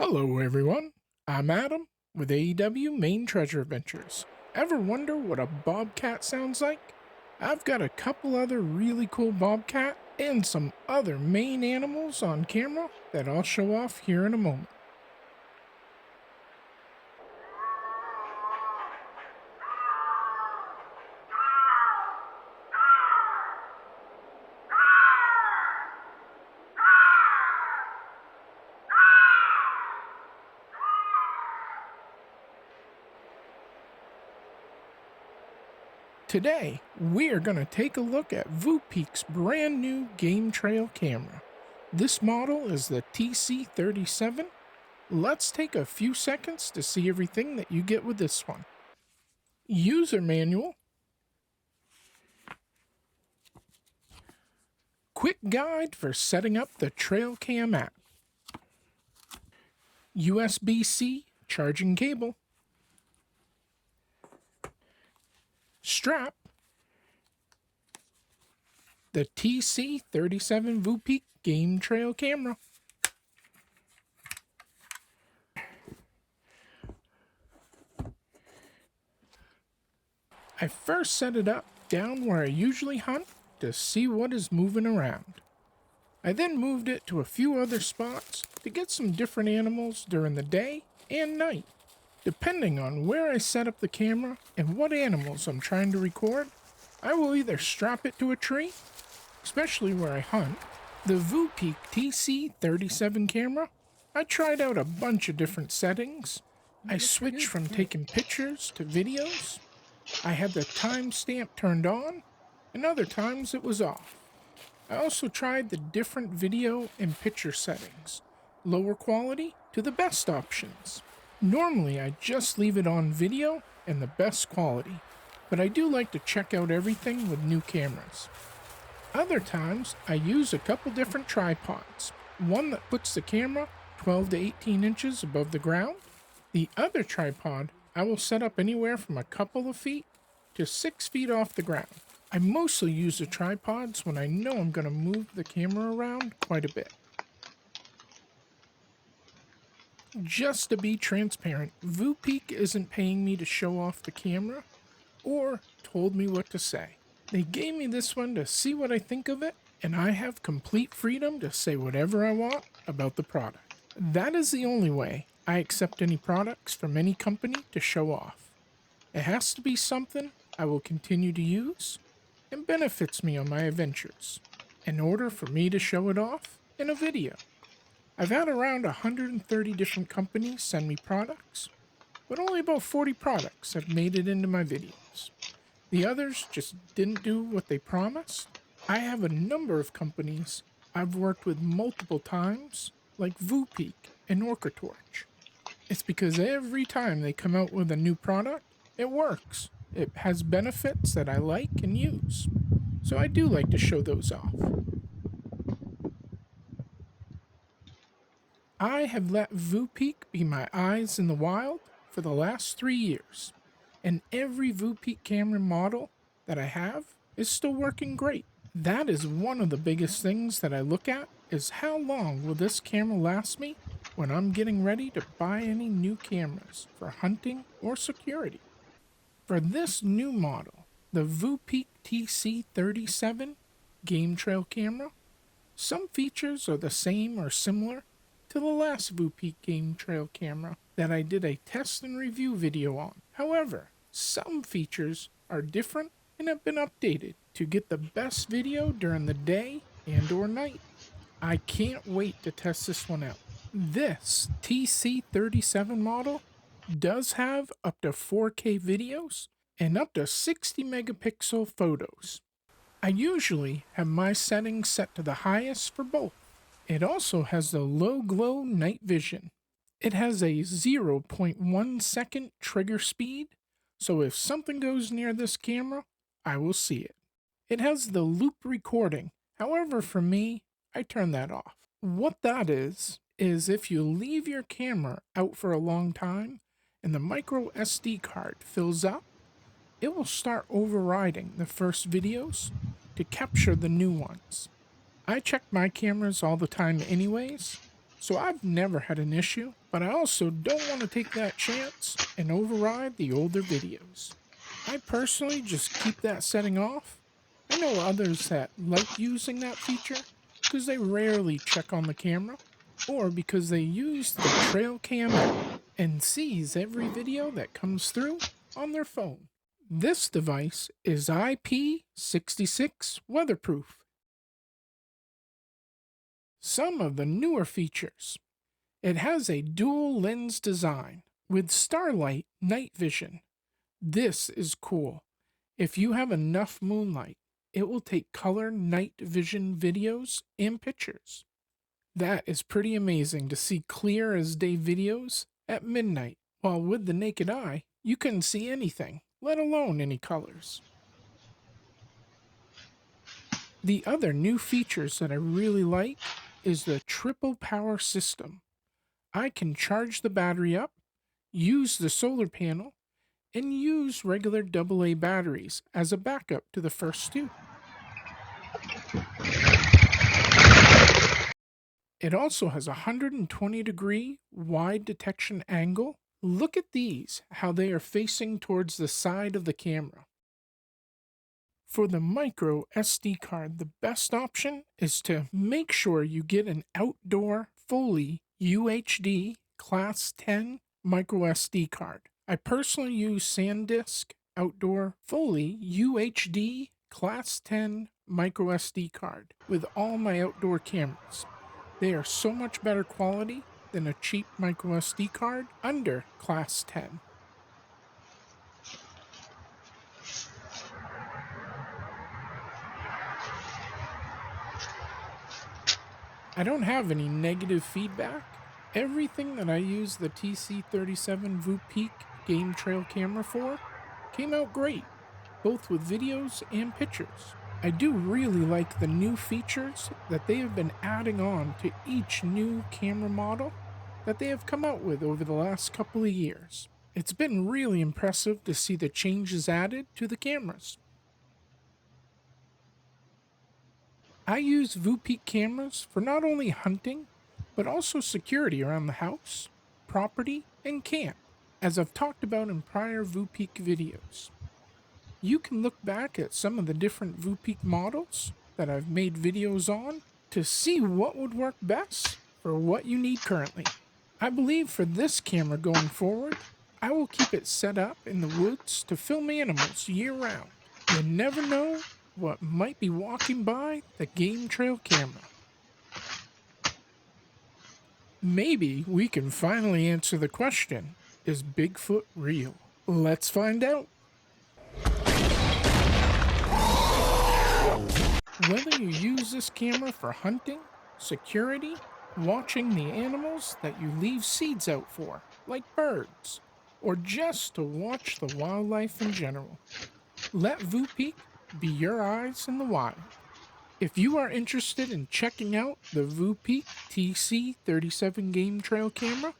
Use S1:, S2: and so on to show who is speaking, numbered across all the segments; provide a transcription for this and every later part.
S1: Hello everyone, I'm Adam with AEW Maine Treasure Adventures. Ever wonder what a bobcat sounds like? I've got a couple other really cool bobcat and some other Maine animals on camera that I'll show off here in a moment. Today, we're going to take a look at Voopeak's brand new game trail camera. This model is the TC37. Let's take a few seconds to see everything that you get with this one. User manual. Quick guide for setting up the Trail Cam app. USB-C charging cable. Strap. The TC37 Voopeak game trail camera. I first set it up down where I usually hunt to see what is moving around. I then moved it to a few other spots to get some different animals during the day and night. Depending on where I set up the camera and what animals I'm trying to record, I will either strap it to a tree, especially where I hunt. The Voopeak TC37 camera, I tried out a bunch of different settings. I switched from taking pictures to videos. I had the timestamp turned on, and other times it was off. I also tried the different video and picture settings, lower quality to the best options. Normally, I just leave it on video and the best quality, but I do like to check out everything with new cameras. Other times, I use a couple different tripods. One that puts the camera 12 to 18 inches above the ground. The other tripod, I will set up anywhere from a couple of feet to 6 feet off the ground. I mostly use the tripods when I know I'm going to move the camera around quite a bit. Just to be transparent, Voopeak isn't paying me to show off the camera or told me what to say. They gave me this one to see what I think of it, and I have complete freedom to say whatever I want about the product. That is the only way I accept any products from any company to show off. It has to be something I will continue to use and benefits me on my adventures in order for me to show it off in a video. I've had around 130 different companies send me products, but only about 40 products have made it into my videos. The others just didn't do what they promised. I have a number of companies I've worked with multiple times, like Voopeak and OrcaTorch. It's because every time they come out with a new product, it works. It has benefits that I like and use, so I do like to show those off. I have let Voopeak be my eyes in the wild for the last 3 years, and every Voopeak camera model that I have is still working great. That is one of the biggest things that I look at, is how long will this camera last me when I'm getting ready to buy any new cameras for hunting or security. For this new model, the Voopeak TC37 game trail camera, some features are the same or similar to the last Voopeak game trail camera that I did a test and review video on. However, some features are different and have been updated to get the best video during the day and or night. I can't wait to test this one out. This TC37 model does have up to 4K videos and up to 60 megapixel photos. I usually have my settings set to the highest for both. It also has the low glow night vision. It has a 0.1 second trigger speed, so if something goes near this camera, I will see it. It has the loop recording. However, for me, I turn that off. What that is if you leave your camera out for a long time and the MicroSD card fills up, it will start overriding the first videos to capture the new ones. I check my cameras all the time anyways, so I've never had an issue, but I also don't want to take that chance and override the older videos. I personally just keep that setting off. I know others that like using that feature because they rarely check on the camera, or because they use the Trail Cam app and sees every video that comes through on their phone. This device is IP66 Weatherproof. Some of the newer features. It has a dual lens design with Starlight night vision. This is cool. If you have enough moonlight, it will take color night vision videos and pictures. That is pretty amazing to see clear as day videos at midnight, while with the naked eye, you couldn't see anything, let alone any colors. The other new features that I really like is the triple power system. I can charge the battery up, use the solar panel, and use regular AA batteries as a backup to the first two. It also has a 120-degree wide detection angle. Look at these, how they are facing towards the side of the camera. For the micro SD card, the best option is to make sure you get an outdoor, fully UHD Class 10 micro SD card. I personally use SanDisk outdoor, fully UHD Class 10 micro SD card with all my outdoor cameras. They are so much better quality than a cheap micro SD card under Class 10. I don't have any negative feedback. Everything that I use the TC37 Voopeak game trail camera for came out great, both with videos and pictures. I do really like the new features that they have been adding on to each new camera model that they have come out with over the last couple of years. It's been really impressive to see the changes added to the cameras. I use Voopeak cameras for not only hunting, but also security around the house, property, and camp, as I've talked about in prior Voopeak videos. You can look back at some of the different Voopeak models that I've made videos on to see what would work best for what you need currently. I believe for this camera going forward, I will keep it set up in the woods to film animals year-round. You never know what might be walking by the game trail camera. Maybe we can finally answer the question, is Bigfoot real? Let's find out. Whether you use this camera for hunting, security, watching the animals that you leave seeds out for, like birds, or just to watch the wildlife in general, let Voopeak be your eyes in the wild. If you are interested in checking out the Voopeak TC37 game trail camera,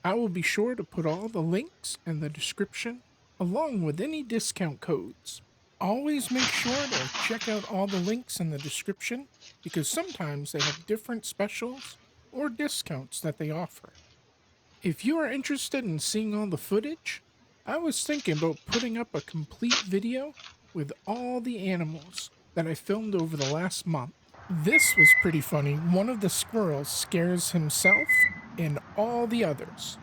S1: I will be sure to put all the links in the description, along with any discount codes. Always make sure to check out all the links in the description, because sometimes they have different specials or discounts that they offer. If you are interested in seeing all the footage, I was thinking about putting up a complete video with all the animals that I filmed over the last month. This was pretty funny. One of the squirrels scares himself and all the others.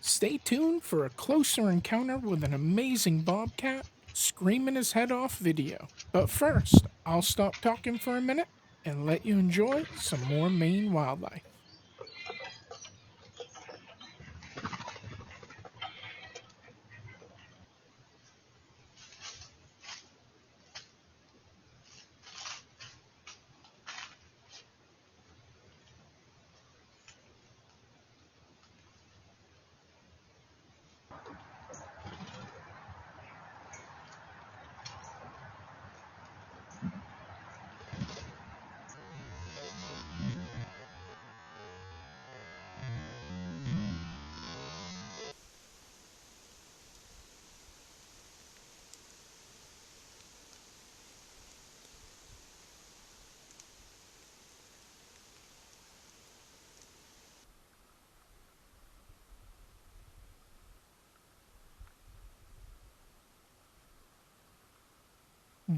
S1: Stay tuned for a closer encounter with an amazing bobcat screaming his head off video. But first, I'll stop talking for a minute and let you enjoy some more Maine wildlife.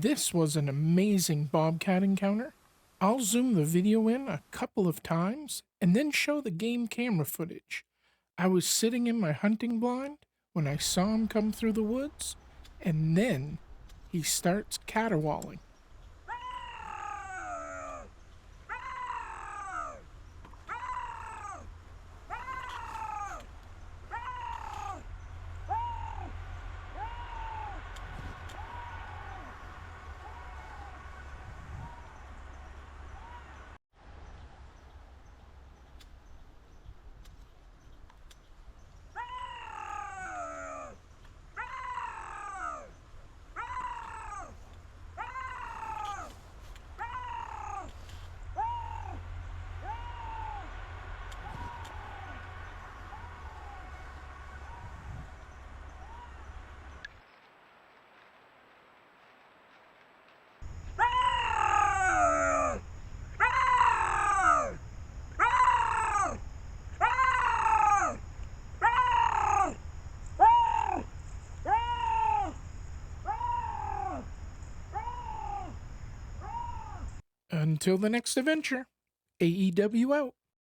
S1: This was an amazing bobcat encounter. I'll zoom the video in a couple of times and then show the game camera footage. I was sitting in my hunting blind when I saw him come through the woods, and then he starts caterwauling. Until the next adventure, AEW out.